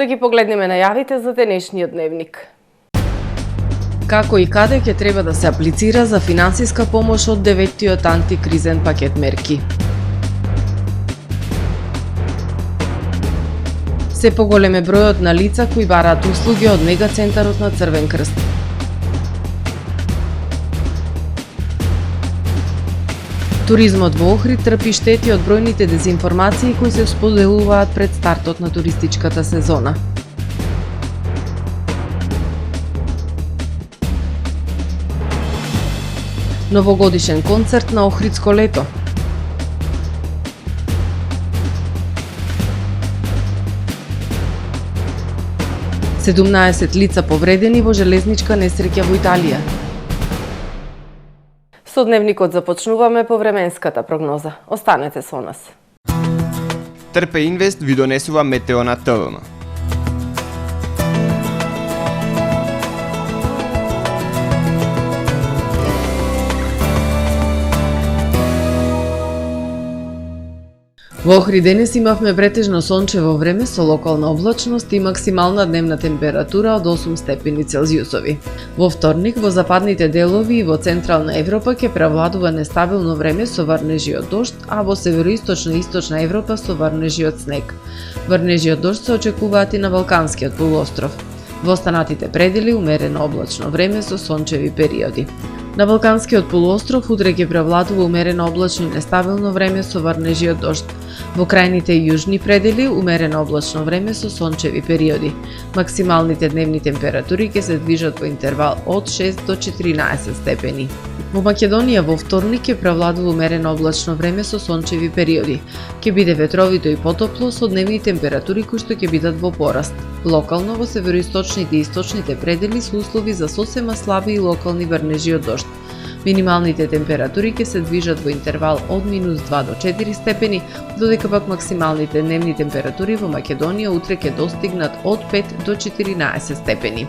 Да ги погледнеме најавите за денешниот дневник. Како и каде ќе треба да се аплицира за финансиска помош од 9-тиот антикризен пакет мерки? Се поголем е бројот на лица кои бараат услуги од мегацентарот на Црвен крст. Туризмот во Охрид трпи штети од бројните дезинформации кои се споделуваат пред стартот на туристичката сезона. Новогодишен концерт на Охридско лето. Седумнаесет лица повредени во железничка несреќа во Италија. Со дневникот започнуваме по временската прогноза. Останете со нас. Трпе Инвест ви донесува метео на ТВМ. Во Охрид денес имавме претежно сончево време со локална облачност и максимална дневна температура од 8 степени Целзиусови. Во вторник во западните делови и во централна Европа ќе превладува нестабилно време со врнежи од дожд, а во североисточна и источна Европа со врнежи од снег. Врнежи од дожд се очекуваат и на Балканскиот полуостров. Во останатите предели умерено облачно време со сончеви периоди. На Балканскиот полуостров утре ќе превладува умерено облачно и нестабилно време со врнежи од дожд. Во крајните и јужни предели умерено облачно време со сончеви периоди. Максималните дневни температури ќе се движат во интервал од 6 до 14 степени. Во Македонија во вторник ќе превладува умерено облачно време со сончеви периоди. Ќе биде ветровито и потопло со дневни температури кои што ќе бидат во пораст. Локално во североисточните и источните предели се услови за сосема слаби и локални врнежи од дожд. Минималните температури ќе се движат во интервал од -2 до 4 степени, додека пак максималните дневни температури во Македонија утре ќе достигнат од 5 до 14 степени.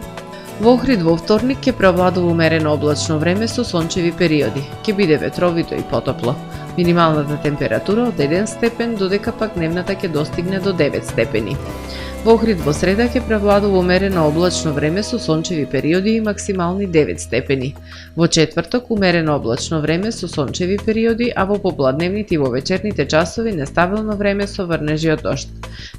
Во Охрид во вторник ќе превладува умерено облачно време со сончеви периоди. Ќе биде ветровито и потопло. Минималната температура од 1 степен, додека пак дневната ќе достигне до 9 степени. Во Охрид во среда ќе превладува умерено облачно време со сончеви периоди и максимални 9 степени. Во четврток умерено облачно време со сончеви периоди, а во попладневните и во вечерните часови нестабилно време со врнежи од дожд.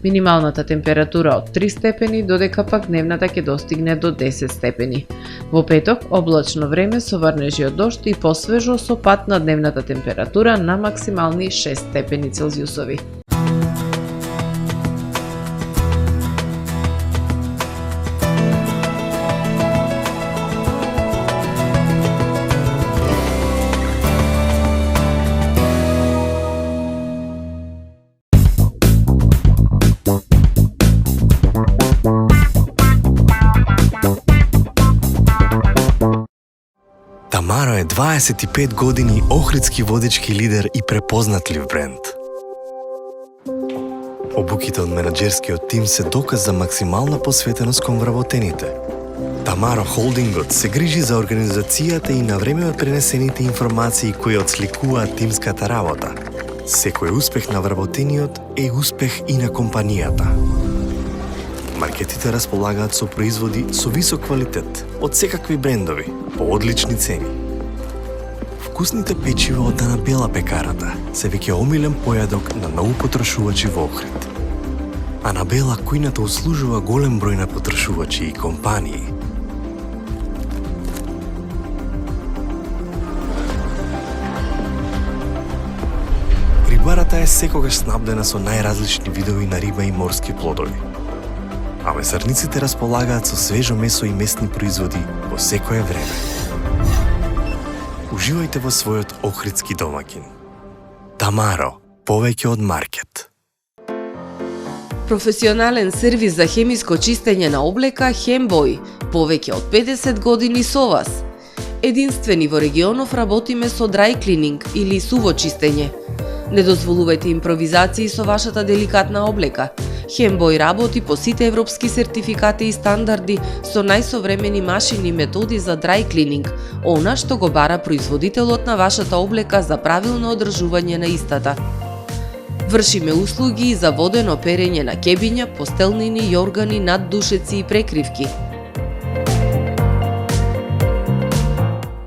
Минималната температура од 3 степени, додека пак дневната ќе достигне до 10 степени. Во петок облачно време со врнежи од дожд и посвежо со пад на дневната температура на максимални 6 степени Целзиусови. Тамаро е 25 години охридски водечки лидер и препознатлив бренд. Обуките од менаџерскиот тим се доказ за максимална посветеност кон вработените. Тамаро Холдингот се грижи за организацијата и на време пренесените информации кои отсликуваат тимската работа. Секој успех на вработениот е успех и на компанијата. Маркетите располагаат со производи со висок квалитет од секакви брендови по одлични цени. Вкусните печива од Ана Бела пекарата се веќе омилен појадок на многу потрошувачи во Охрид. Ана Бела кујната услужува голем број на потрошувачи и компании. Рибарата е секогаш снабдена со најразлични видови на риба и морски плодови. А месарниците располагаат со свежо месо и местни производи во секое време. Уживајте во својот охридски домаќин. Тамаро, повеќе од маркет. Професионален сервис за хемиско чистење на облека Хембој, повеќе од 50 години со вас. Единствени во регионов работиме со dry cleaning или суво чистење. Не дозволувајте импровизации со вашата деликатна облека. Хембој работи по сите европски сертификати и стандарди со најсовремени машини и методи за dry cleaning, она што го бара производителот на вашата облека за правилно одржување на истата. Вршиме услуги за водено перење на кебиња, постелнини, јоргани, наддушеци и прекривки.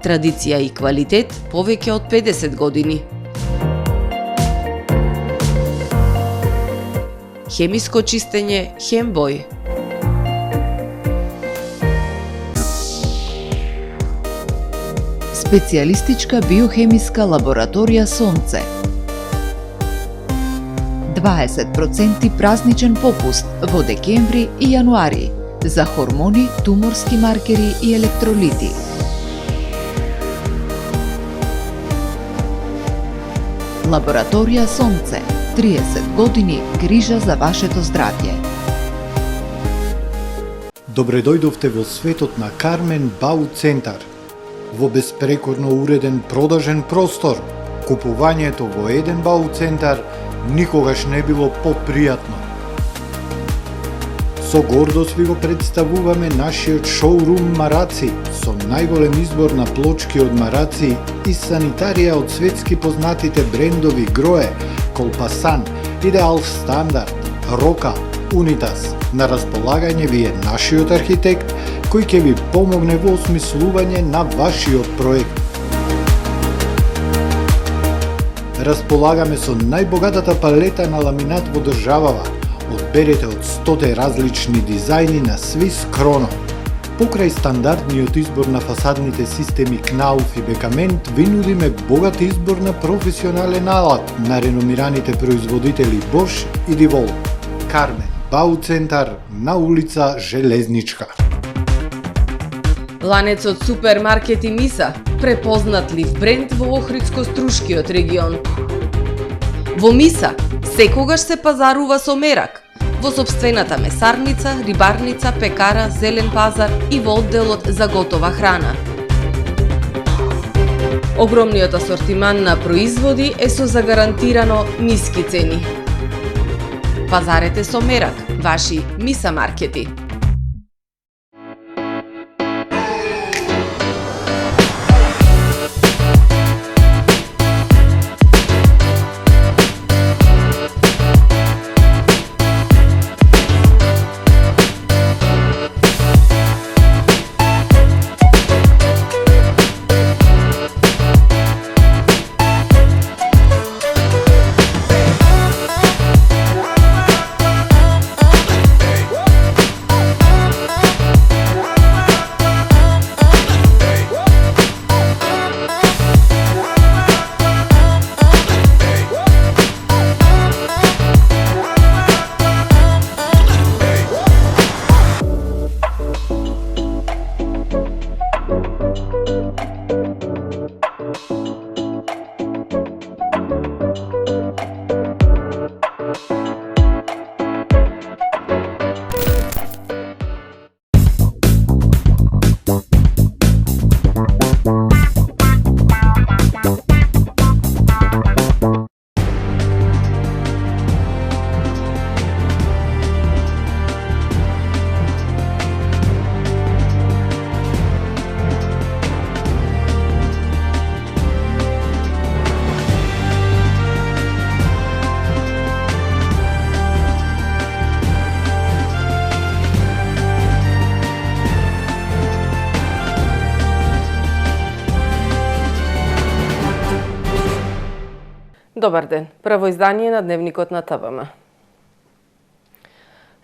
Традиција и квалитет повеќе од 50 години. Хемиско чистење Хембој. Специјалистичка биохемиска лабораторија Сонце. 20% празничен попуст во декември и јануари за хормони, туморски маркери и електролити. Лабораторија Сонце. 30 години грижа за вашето здравје. Добре дојдовте во светот на Кармен Бау Центар. Во беспрекорно уреден продажен простор, купувањето во еден Бау Центар никогаш не било попријатно. Со гордост ви го представуваме нашиот шоурум Мараци, со најголем избор на плочки од Мараци и санитарија од светски познатите брендови Грое, Колпасан, Идеал Стандард, Рока, Унитас. На располагање ви е нашиот архитект, кој ќе ви помогне во осмислување на вашиот проект. Располагаме со најбогатата палета на ламинат во државава. Одберете од 100 различни дизајни на Swiss Chrono. Покрај стандардниот избор на фасадните системи Knauf и Бекамент, ви нудиме богат избор на професионален алат на реномираните производители Bosch и Divol. Кармен Бау Центар на улица Железничка. Ланецот супермаркети Миса, препознатлив бренд во Охридско-Струшкиот регион. Во Миса секогаш се пазарува со мерак, во сопствената месарница, рибарница, пекара, зелен пазар и во одделот за готова храна. Огромниот асортиман на производи е со загарантирано ниски цени. Пазарете со мерак, ваши Миса маркети. Добар ден, прво издание на Дневникот на ТВМ.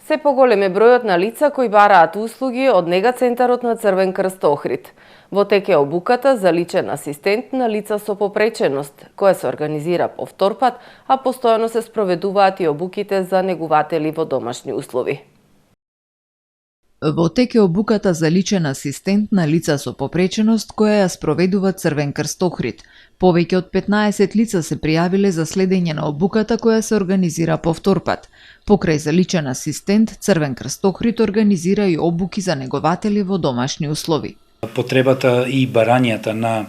Се поголем е бројот на лица кои бараат услуги од Нега Центарот на Црвен крст Охрид. Во тек е обуката за личен асистент на лица со попреченост, која се организира повтор пат, а постојано се спроведуваат и обуките за негуватели во домашни услови. Во тек е обуката за личен асистент на лица со попреченост која ја спроведува Црвен крст Охрид. Повеќе од 15 лица се пријавиле за следење на обуката која се организира повтор пат. Покрај за личен асистент, Црвен крст Охрид организира и обуки за негователи во домашни услови. Потребата и барањата на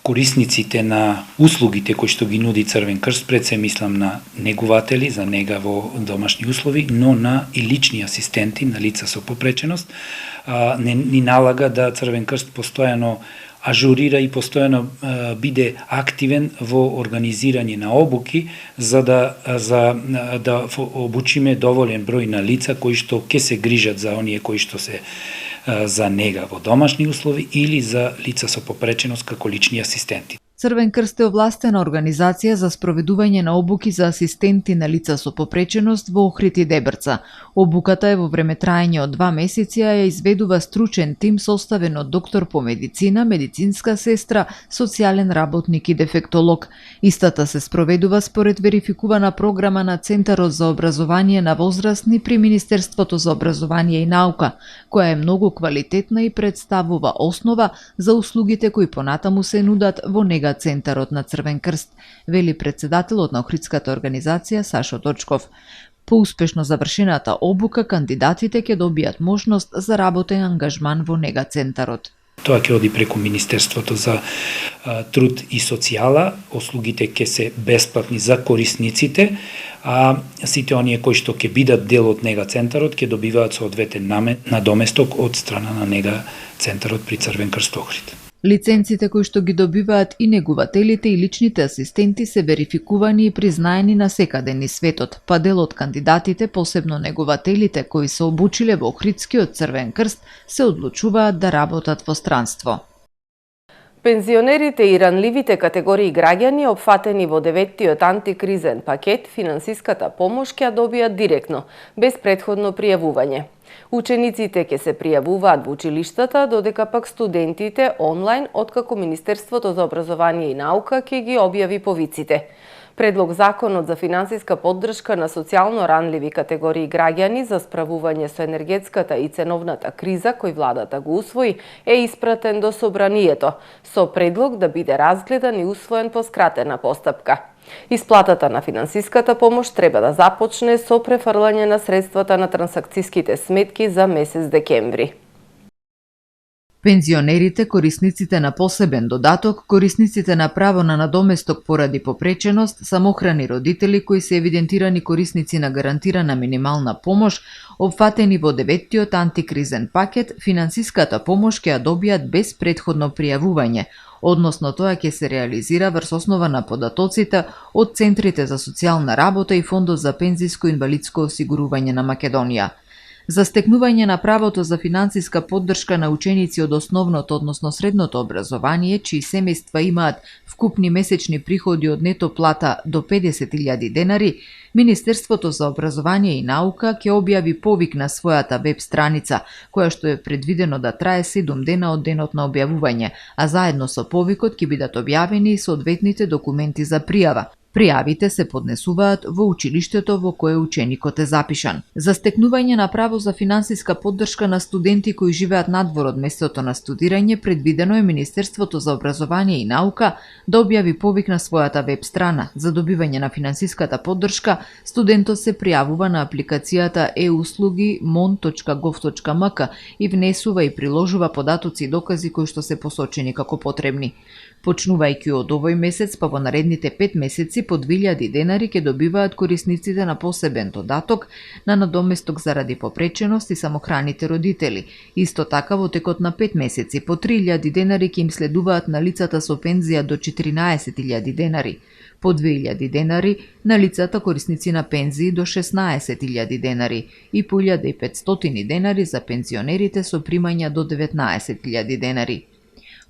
корисниците на услугите кои што ги нуди Црвен крст, пред се мислам на негуватели за нега во домашни услови, но на и лични асистенти на лица со попреченост, ни налага да Црвен крст постојано ажурира и постојано биде активен во организирање на обуки за да обучиме доволен број на лица кои што ќе се грижат за оние кои што се за нега во домашни услови или за лица со попреченост како лични асистенти. Црвен крст е овластена организација за спроведување на обуки за асистенти на лица со попреченост во Охрид и Дебрца. Обуката е во време траење од 2 месеци, а ја изведува стручен тим составен од доктор по медицина, медицинска сестра, социјален работник и дефектолог. Истата се спроведува според верификувана програма на Центарот за образование на возрастни при Министерството за образование и наука, која е многу квалитетна и представува основа за услугите кои понатаму се нудат во нега Центарот на Црвен крст, вели председателот на Охридската организација Сашо Точков. По успешно завршената обука, кандидатите ќе добијат можност за работен ангажман во нега Центарот. Тоа ќе оди преку Министерството за труд и социјала, услугите ќе се бесплатни за корисниците, а сите оние кои што ќе бидат дел од нега Центарот ќе добиваат соодветен надоместок од страна на нега Центарот при Црвен крст Охрид. Лиценците кои што ги добиваат и негувателите и личните асистенти се верификувани и признаени на секаде низ светот, па дел од кандидатите, посебно негувателите кои се обучиле во Охридскиот Црвен крст, се одлучуваат да работат во странство. Пензионерите и ранливите категории граѓани опфатени во 9-тиот антикризен пакет финансиската помош ќе ја добијат директно, без претходно пријавување. Учениците ќе се пријавуваат во училиштата, додека пак студентите онлайн, откако Министерството за образование и наука ќе ги објави повиците. Предлог законот за финансиска поддршка на социјално ранливи категории граѓани за справување со енергетската и ценовната криза кој владата го усвои е испратен до собранието, со предлог да биде разгледан и усвоен по скратена постапка. Исплатата на финансиската помош треба да започне со префрлање на средствата на трансакциските сметки за месец декември. Пензионерите, корисниците на посебен додаток, корисниците на право на надоместок поради попреченост, самохрани родители кои се евидентирани корисници на гарантирана минимална помош, опфатени во 9-тиот антикризен пакет, финансиската помош ќе ја добијат без претходно пријавување, односно тоа ќе се реализира врз основа на податоците од Центрите за социјална работа и Фондот за пензиско и инвалидско осигурување на Македонија. За стекнување на правото за финансиска поддршка на ученици од основното, односно средното образование, чии семејства имаат вкупни месечни приходи од нето плата до 50.000 денари, Министерството за образование и наука ќе објави повик на својата веб страница, која што е предвидено да трае 7 дена од денот на објавување, а заедно со повикот ќе бидат објавени и соодветните документи за пријава. Пријавите се поднесуваат во училиштето во кое ученикот е запишан. За стекнување на право за финансиска поддршка на студенти кои живеат надвор од местото на студирање, предвидено е Министерството за образование и наука да објави повик на својата веб страна. За добивање на финансиската поддршка, студентот се пријавува на апликацијата e-услуги.mon.gov.mk и внесува и приложува податоци и докази кои што се посочени како потребни. Почнувајќи од овој месец, па во наредните 5 месеци по 2000 денари ќе добиваат корисниците на посебен додаток на надоместок заради попреченост и самохраните родители. Исто така во текот на 5 месеци по 3000 денари ќе им следуваат на лицата со пензија до 14.000 денари, по 2000 денари на лицата корисници на пензии до 16.000 денари и по 1500 денари за пензионерите со примања до 19.000 денари.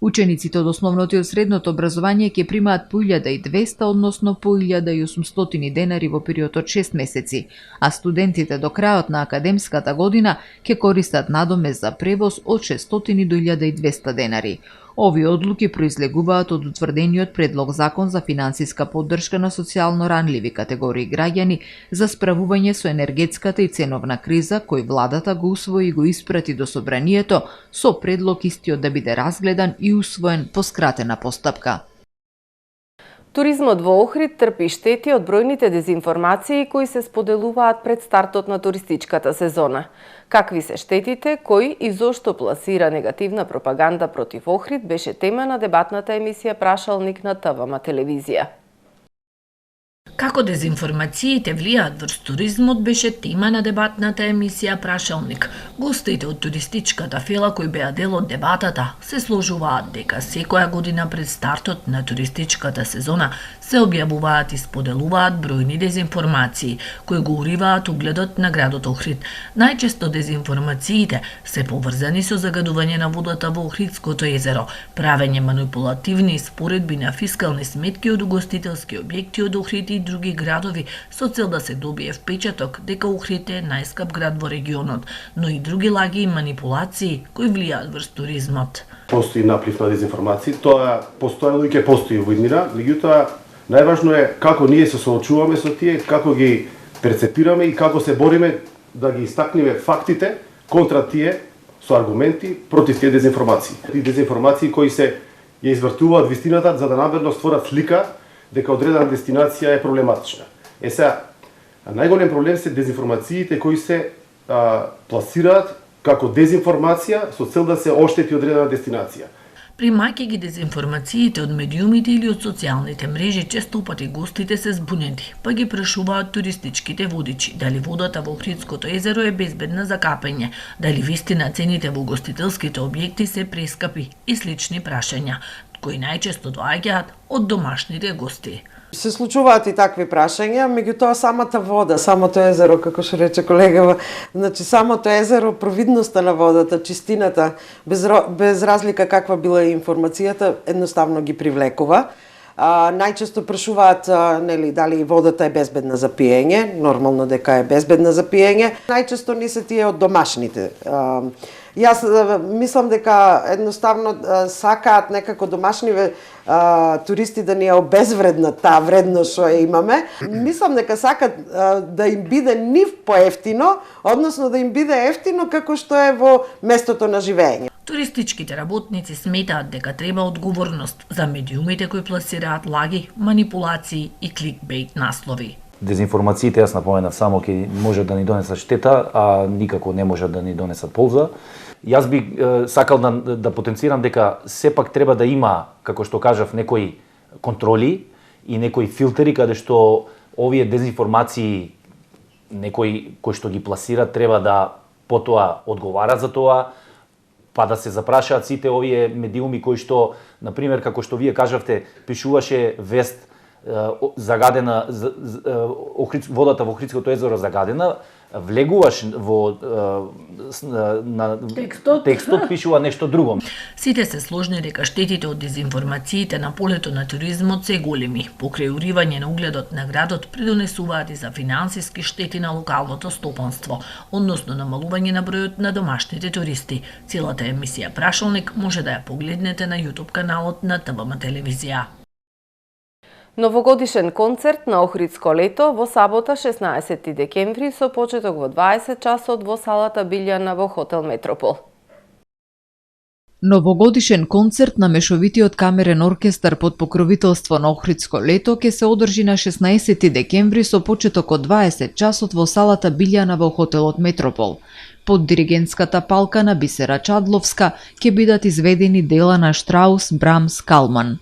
Учениците од основното и од средното образование ќе примаат по 1200, односно по 1800 денари во период од 6 месеци, а студентите до крајот на академската година ќе користат надомест за превоз од 600 до 1200 денари. Овие одлуки произлегуваат од утврдениот предлог закон за финансиска поддршка на социјално ранливи категории граѓани за справување со енергетската и ценовна криза, кој владата го усвои и го испрати до собранието со предлог истиот да биде разгледан и усвоен по скратена постапка. Туризмот во Охрид трпи штети од бројните дезинформации кои се споделуваат пред стартот на туристичката сезона. Какви се штетите, кој и зошто пласира негативна пропаганда против Охрид беше тема на дебатната емисија Прашалник на ТВМ телевизија. Како дезинформациите влијаат врз туризмот беше тема на дебатната емисија Прашалник. Гостите од туристичката фела кои беа дел од дебатата се сложуваат дека секоја година пред стартот на туристичката сезона се објавуваат и споделуваат бројни дезинформации кои го уриваат угледот на градот Охрид. Најчесто дезинформациите се поврзани со загадување на водата во Охридското езеро, правење манипулативни споредби на фискални сметки од угостителски објекти од Охрид и други градови со цел да се добие впечаток дека Охрид е најскап град во регионот, но и други лаги и манипулации кои влијаат врз туризмот. Постои наплив на дезинформации, тоа постојано и ќе постои во иднина, меѓутоа најважно е како ние се соочуваме со тие, како ги перцепираме и како се бориме да ги истакнеме фактите контра тие со аргументи против тие дезинформации. И дезинформации кои се ја извртуваат вистината за да намерно створат слика дека одредена дестинација е проблематична. Сега, најголем проблем се дезинформациите кои се пласираат како дезинформација со цел да се оштети одредена дестинација. Примајќи ги дезинформациите од медиумите или од социјалните мрежи, често пати гостите се збунети, па ги прашуваат туристичките водичи дали водата во Охридското езеро е безбедна за капење, дали вистина цените во гостителските објекти се прескапи и слични прашања, кои најчесто доаѓаат од домашните гости. Се случуваат и такви прашања, меѓутоа самата вода, самото езеро, како што рече колегава, значи самото езеро, провидноста на водата, чистината, без разлика каква била информацијата, едноставно ги привлекува. Најчесто прашуваат нели дали водата е безбедна за пиење, нормално дека е безбедна за пиење. Најчесто не се тие од домашните. Јас мислам дека едноставно сакаат некако домашниве туристи да ни ја обезвреднат таа вредност што ја имаме. Мислам дека сакаат да им биде нив поевтино, односно да им биде ефтино како што е во местото на живење. Туристичките работници сметаат дека треба одговорност за медиумите кои пласираат лаги, манипулации и кликбейт наслови. Дезинформациите, јас напоменав, само ќе може да ни донесат штета, а никако не може да ни донесат полза. Јас би сакал да потенцирам дека сепак треба да има, како што кажав, некои контроли и некои филтери каде што овие дезинформации некои кои што ги пласираат треба да потоа одговарат за тоа, па да се запрашаат сите овие медиуми кои што, например, како што вие кажавте, пишуваше вест загадена, водата во Охридското езеро загадена, влегуваш во текстот пишува нешто друго. Сите се сложни дека штетите од дезинформациите на полето на туризмот се големи. Покрај уривање на угледот на градот придонесуваат и за финансиски штети на локалното стопанство, односно намалување на бројот на домашните туристи. Целата емисија Прашалник може да ја погледнете на YouTube каналот на ТВМ телевизија. Новогодишен концерт на Охридско лето во сабота 16 декември со почеток во 20 часот во салата Билјана во хотел Метропол. Новогодишен концерт на мешовитиот камерен оркестар под покровителство на Охридско лето ќе се одржи на 16 декември со почеток од 20 часот во салата Билјана во хотелот Метропол. Под диригентската палка на Бисера Чадловска ќе бидат изведени дела на Штраус, Брамс, Калман.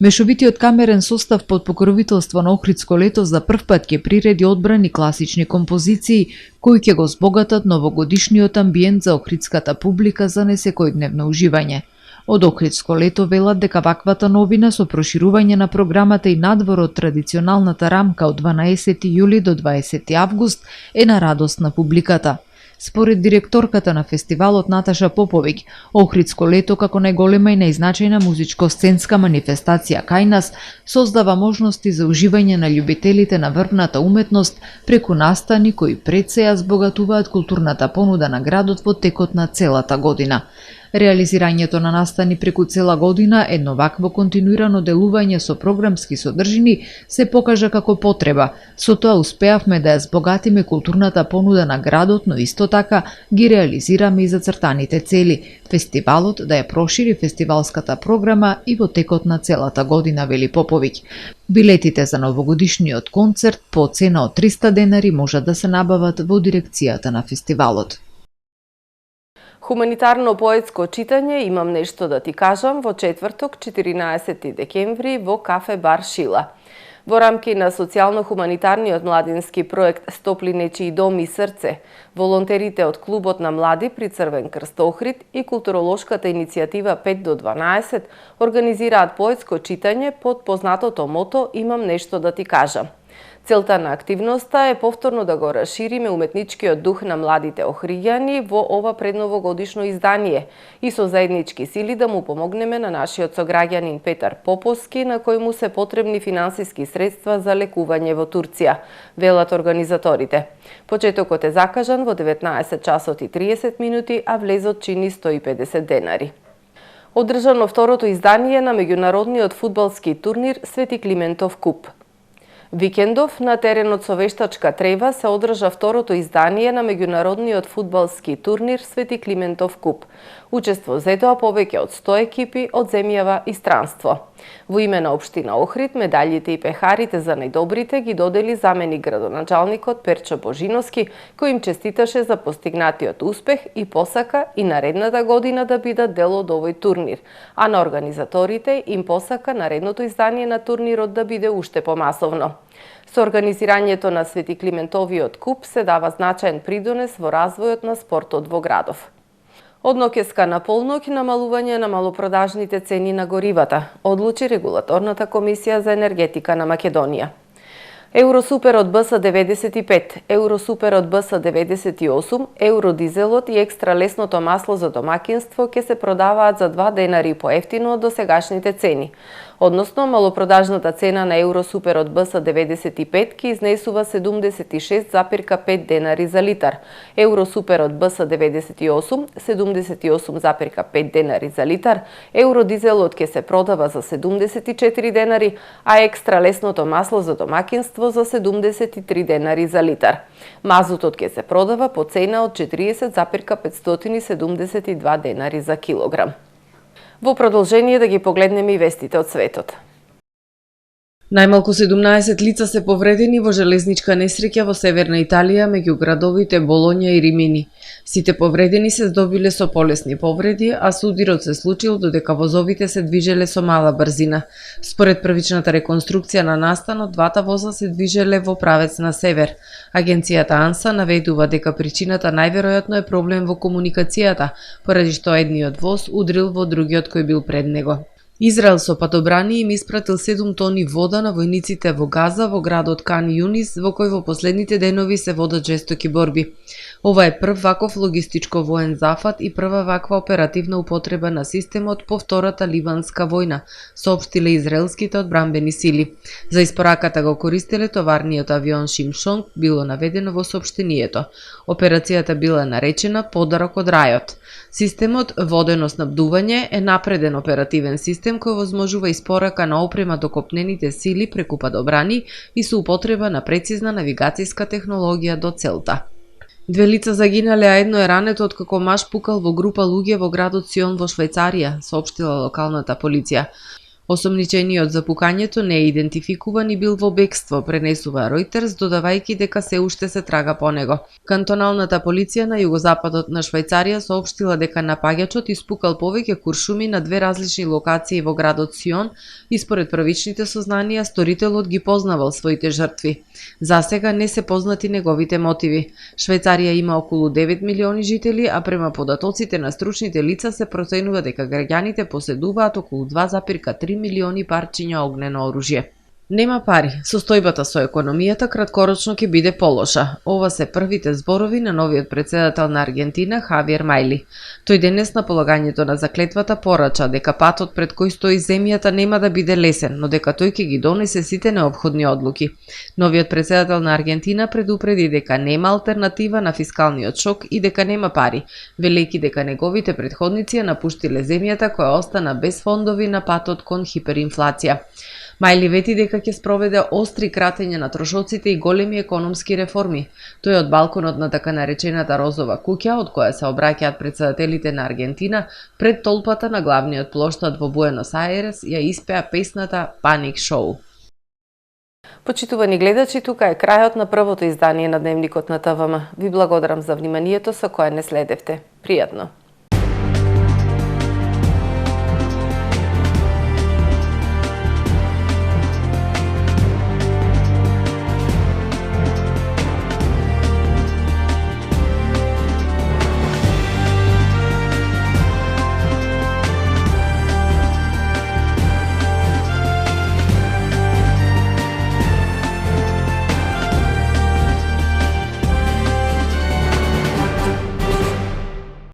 Мешовитиот камерен состав под покровителство на Охридско лето за прв пат ќе приреди одбрани класични композиции кои ќе го збогатат новогодишниот амбиент за охридската публика за несекојдневно уживање. Од Охридско лето велат дека ваквата новина со проширување на програмата и надвор од традиционалната рамка од 12 јули до 20 август е на радост на публиката. Според директорката на фестивалот Наташа Поповиќ, Охридско лето како најголема и најзначајна музичко-сценска манифестација кај нас создава можности за уживање на љубителите на врвната уметност преку настани кои пред се ја збогатуваат културната понуда на градот во текот на целата година. Реализирањето на настани преку цела година, едно вакво континуирано делување со програмски содржини се покажа како потреба. Со тоа успеавме да ја збогатиме културната понуда на градот, но исто така ги реализираме и зацртаните цели. Фестивалот да ја прошири фестивалската програма и во текот на целата година, вели Поповиќ. Билетите за новогодишниот концерт по цена од 300 денари можат да се набават во дирекцијата на фестивалот. Хуманитарно поетско читање "Имам нешто да ти кажам" во четврток 14 декември во кафе бар Шила. Во рамки на социјално-хуманитарниот младински проект Стопли нечии дом и срце, волонтерите од Клубот на млади при Црвен крст Охрид и културолошката иницијатива 5 до 12 организираат поетско читање под познатото мото "Имам нешто да ти кажам". Целта на активноста е повторно да го расшириме уметничкиот дух на младите охриѓани во ова предновогодишно издание и со заеднички сили да му помогнеме на нашиот сограѓанин Петар Поповски, на кој му се потребни финансиски средства за лекување во Турција, велат организаторите. Почетокот е закажан во 19 часот и 30 минути, а влезот чини 150 денари. Одржано второто издание на меѓународниот фудбалски турнир Свети Климентов куп. Викендов на теренот со вештачка трева се одржа второто издание на меѓународниот фудбалски турнир Свети Климентов куп. Учество зедоа повеќе од 100 екипи од земјава и странство. Во име на општина Охрид, медаљите и пехарите за најдобрите ги додели заменик градоначалникот Перчо Божиновски, кој им честиташе за постигнатиот успех и посака и наредната година да бидат дел од овој турнир, а на организаторите им посака наредното издание на турнирот да биде уште помасовно. Со организирањето на Свети Климентовиот куп се дава значаен придонес во развојот на спортот во градов. Од ноќеска на полноќ намалување на малопродажните цени на горивата, одлучи Регулаторната комисија за енергетика на Македонија. Евросуперот БС-95, Евросуперот БС-98, Евродизелот и екстра лесното масло за домакинство ќе се продаваат за 2 денари поевтино од досегашните цени. Односно, малопродажната цена на Евросуперот БС-95 ќе изнесува 76,5 денари за литар, Евросуперот БС-98 78,5 денари за литар, Евродизелот ќе се продава за 74 денари, а екстра лесното масло за домакинство за 73 денари за литар. Мазутот ќе се продава по цена од 40,572 денари за килограм. Во продолжение да ги погледнеме и вестите од светот. Најмалку 17 лица се повредени во железничка несреќа во северна Италија меѓу градовите Болоња и Римини. Сите повредени се здобиле со полесни повреди, а судирот се случил додека возовите се движеле со мала брзина. Според првичната реконструкција на настанот, двата воза се движеле во правец на север. Агенцијата АНСА наведува дека причината најверојатно е проблем во комуникацијата, поради што едниот воз удрил во другиот кој бил пред него. Израел со патобрани им испратил 7 тони вода на војниците во Газа во градот Кан Јунис, во кој во последните денови се водат жестоки борби. Ова е прв ваков логистичко воен зафат и прва ваква оперативна употреба на системот по втората ливанска војна, соопштиле израелските одбранбени сили. За испораката го користеле товарниот авион Шимшонг, било наведено во соопштението. Операцијата била наречена Подарок од рајот. Системот водено снабдување е напреден оперативен систем кој возможува испорака на опрема до копнените сили преку падобрани и со употреба на прецизна навигацијска технологија до целта. 2 лица загинале, а едно е рането откако маж пукал во група луѓе во градот Сион во Швајцарија, соопштила локалната полиција. Осомничениот за пукањето не е идентификуван и бил во бегство, пренесува Ројтерс, додавајќи дека се уште се трага по него. Кантоналната полиција на југозападот на Швајцарија соопштила дека напаѓачот испукал повеќе куршуми на 2 различни локации во градот Сион и според првичните сознанија сторителот ги познавал своите жртви. Засега не се познати неговите мотиви. Швајцарија има околу 9 милиони жители, а према податоците на стручните лица се проценува дека граѓаните поседуваат околу 2,3 милиони парчиња огнено оружје. Нема пари, состојбата со економијата краткорочно ќе биде полоша. Ова се првите зборови на новиот претседател на Аргентина Хавиер Мајли. Тој денес на полагањето на заклетвата порача дека патот пред кој стои земјата нема да биде лесен, но дека тој ќе ги донесе сите неопходни одлуки. Новиот претседател на Аргентина предупреди дека нема алтернатива на фискалниот шок и дека нема пари, велејќи дека неговите претходници ја напуштиле земјата која остана без фондови на патот кон хиперинфлација. Мајли вети дека ќе спроведе остри кратење на трошоците и големи економски реформи. Тој од балконот на така наречената Розова куќа, од која се обраќаат претседателите на Аргентина, пред толпата на главниот плоштад во Буенос Ајрес ја испеа песната Паник Шоу. Почитувани гледачи, тука е крајот на првото издание на Дневникот на ТВМ. Ви благодарам за вниманието со кое не следевте. Пријатно!